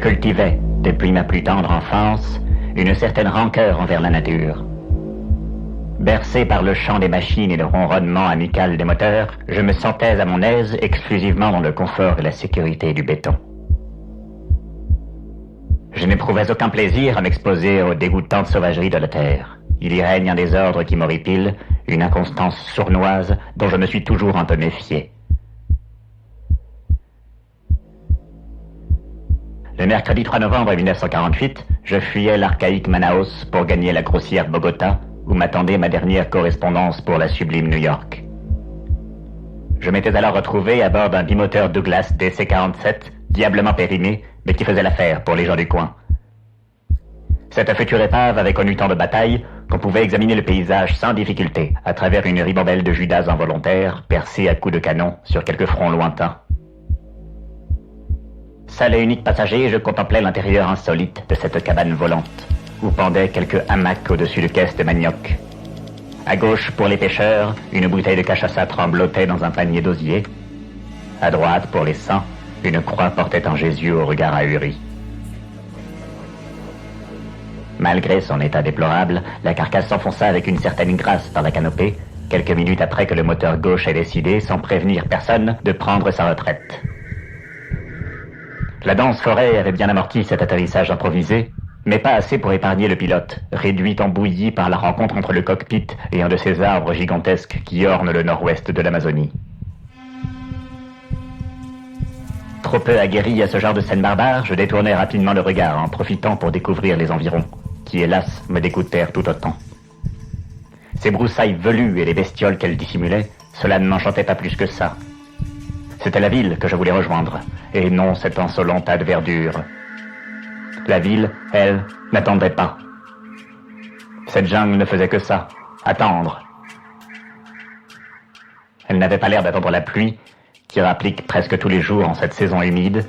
cultivais, depuis ma plus tendre enfance, une certaine rancœur envers la nature. Bercé par le chant des machines et le ronronnement amical des moteurs, je me sentais à mon aise exclusivement dans le confort et la sécurité du béton. Je n'éprouvais aucun plaisir à m'exposer aux dégoûtantes sauvageries de la terre. Il y règne un désordre qui m'horripile, une inconstance sournoise dont je me suis toujours un peu méfié. Le mercredi 3 novembre 1948, je fuyais l'archaïque Manaus pour gagner la grossière Bogota, où m'attendait ma dernière correspondance pour la sublime New York. Je m'étais alors retrouvé à bord d'un bimoteur Douglas DC-47, diablement périmé, mais qui faisait l'affaire pour les gens du coin. Cette future épave avait connu tant de batailles qu'on pouvait examiner le paysage sans difficulté à travers une ribambelle de Judas involontaires percée à coups de canon sur quelques fronts lointains. Seul et unique passager, je contemplais l'intérieur insolite de cette cabane volante, où pendaient quelques hamacs au-dessus de caisses de manioc. À gauche, pour les pêcheurs, une bouteille de cachaça tremblotait dans un panier d'osier. À droite, pour les saints, une croix portait un Jésus au regard ahuri. Malgré son état déplorable, la carcasse s'enfonça avec une certaine grâce dans la canopée, quelques minutes après que le moteur gauche ait décidé, sans prévenir personne, de prendre sa retraite. La dense forêt avait bien amorti cet atterrissage improvisé, mais pas assez pour épargner le pilote, réduit en bouillie par la rencontre entre le cockpit et un de ces arbres gigantesques qui ornent le nord-ouest de l'Amazonie. Trop peu aguerri à ce genre de scène barbare, je détournai rapidement le regard en profitant pour découvrir les environs, qui hélas me dégoûtèrent tout autant. Ces broussailles velues et les bestioles qu'elles dissimulaient, cela ne m'enchantait pas plus que ça. C'était la ville que je voulais rejoindre, et non cet insolent tas de verdure. La ville, elle, n'attendait pas. Cette jungle ne faisait que ça, attendre. Elle n'avait pas l'air d'attendre la pluie, qui rapplique presque tous les jours en cette saison humide.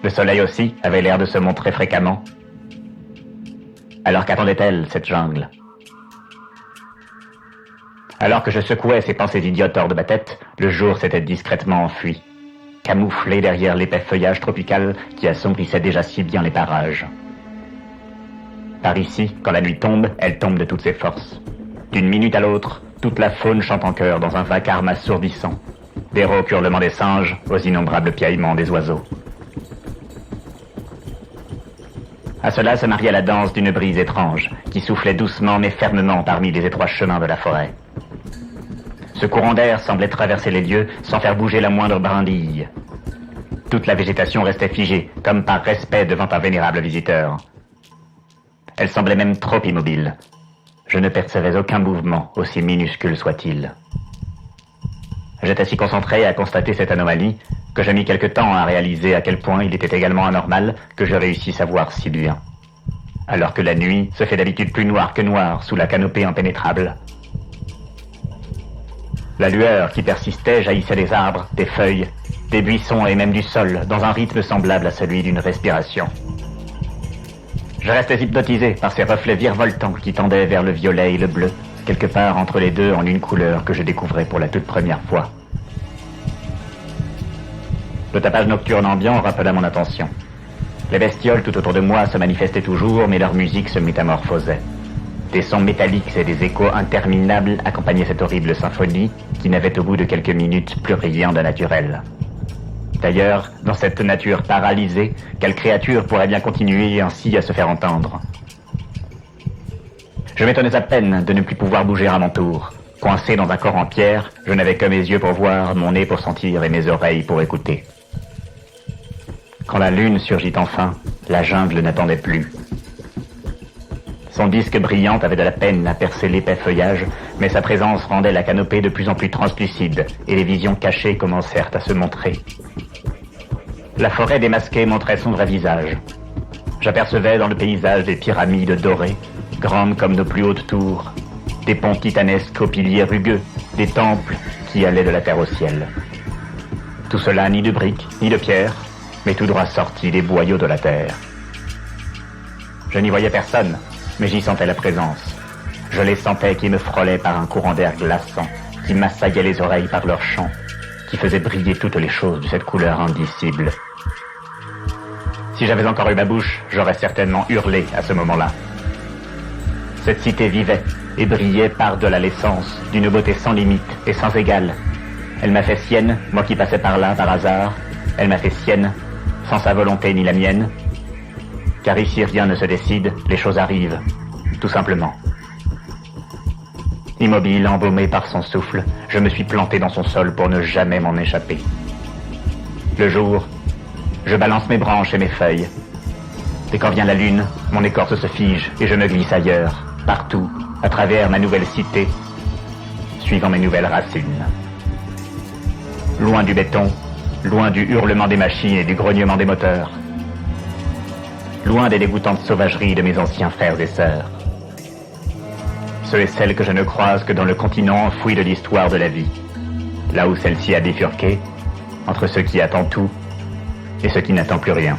Le soleil aussi avait l'air de se montrer fréquemment. Alors qu'attendait-elle, cette jungle ? Alors que je secouais ces pensées idiotes hors de ma tête, le jour s'était discrètement enfui, camouflé derrière l'épais feuillage tropical qui assombrissait déjà si bien les parages. Par ici, quand la nuit tombe, elle tombe de toutes ses forces. D'une minute à l'autre, toute la faune chante en chœur dans un vacarme assourdissant, des rauques hurlements des singes aux innombrables piaillements des oiseaux. À cela se mariait la danse d'une brise étrange, qui soufflait doucement mais fermement parmi les étroits chemins de la forêt. Ce courant d'air semblait traverser les lieux sans faire bouger la moindre brindille. Toute la végétation restait figée, comme par respect devant un vénérable visiteur. Elle semblait même trop immobile. Je ne percevais aucun mouvement, aussi minuscule soit-il. J'étais si concentré à constater cette anomalie que j'ai mis quelque temps à réaliser à quel point il était également anormal que je réussisse à voir si bien. Alors que la nuit se fait d'habitude plus noire que noire sous la canopée impénétrable. La lueur qui persistait jaillissait des arbres, des feuilles, des buissons et même du sol, dans un rythme semblable à celui d'une respiration. Je restais hypnotisé par ces reflets virevoltants qui tendaient vers le violet et le bleu, quelque part entre les deux en une couleur que je découvrais pour la toute première fois. Le tapage nocturne ambiant rappela mon attention. Les bestioles tout autour de moi se manifestaient toujours, mais leur musique se métamorphosait. Des sons métalliques et des échos interminables accompagnaient cette horrible symphonie qui n'avait au bout de quelques minutes plus rien de naturel. D'ailleurs, dans cette nature paralysée, quelle créature pourrait bien continuer ainsi à se faire entendre ? Je m'étonnais à peine de ne plus pouvoir bouger à mon tour. Coincé dans un corps en pierre, je n'avais que mes yeux pour voir, mon nez pour sentir et mes oreilles pour écouter. Quand la lune surgit enfin, la jungle n'attendait plus. Son disque brillant avait de la peine à percer l'épais feuillage, mais sa présence rendait la canopée de plus en plus translucide, et les visions cachées commencèrent à se montrer. La forêt démasquée montrait son vrai visage. J'apercevais dans le paysage des pyramides dorées, grandes comme nos plus hautes tours, des ponts titanesques aux piliers rugueux, des temples qui allaient de la terre au ciel. Tout cela ni de briques, ni de pierres, mais tout droit sorti des boyaux de la terre. Je n'y voyais personne, mais j'y sentais la présence. Je les sentais qui me frôlaient par un courant d'air glaçant, qui m'assaillaient les oreilles par leur chant, qui faisait briller toutes les choses de cette couleur indicible. Si j'avais encore eu ma bouche, j'aurais certainement hurlé à ce moment-là. Cette cité vivait et brillait par-delà l'essence, d'une beauté sans limite et sans égale. Elle m'a fait sienne, moi qui passais par là par hasard. Elle m'a fait sienne, sans sa volonté ni la mienne. Car ici rien ne se décide, les choses arrivent, tout simplement. Immobile, embaumé par son souffle, je me suis planté dans son sol pour ne jamais m'en échapper. Le jour, je balance mes branches et mes feuilles. Et quand vient la lune, mon écorce se fige et je me glisse ailleurs, partout, à travers ma nouvelle cité, suivant mes nouvelles racines. Loin du béton, loin du hurlement des machines et du grognement des moteurs. Loin des dégoûtantes sauvageries de mes anciens frères et sœurs. Ceux et celles que je ne croise que dans le continent enfoui de l'histoire de la vie. Là où celle-ci a bifurqué, entre ce qui attend tout et ce qui n'attend plus rien.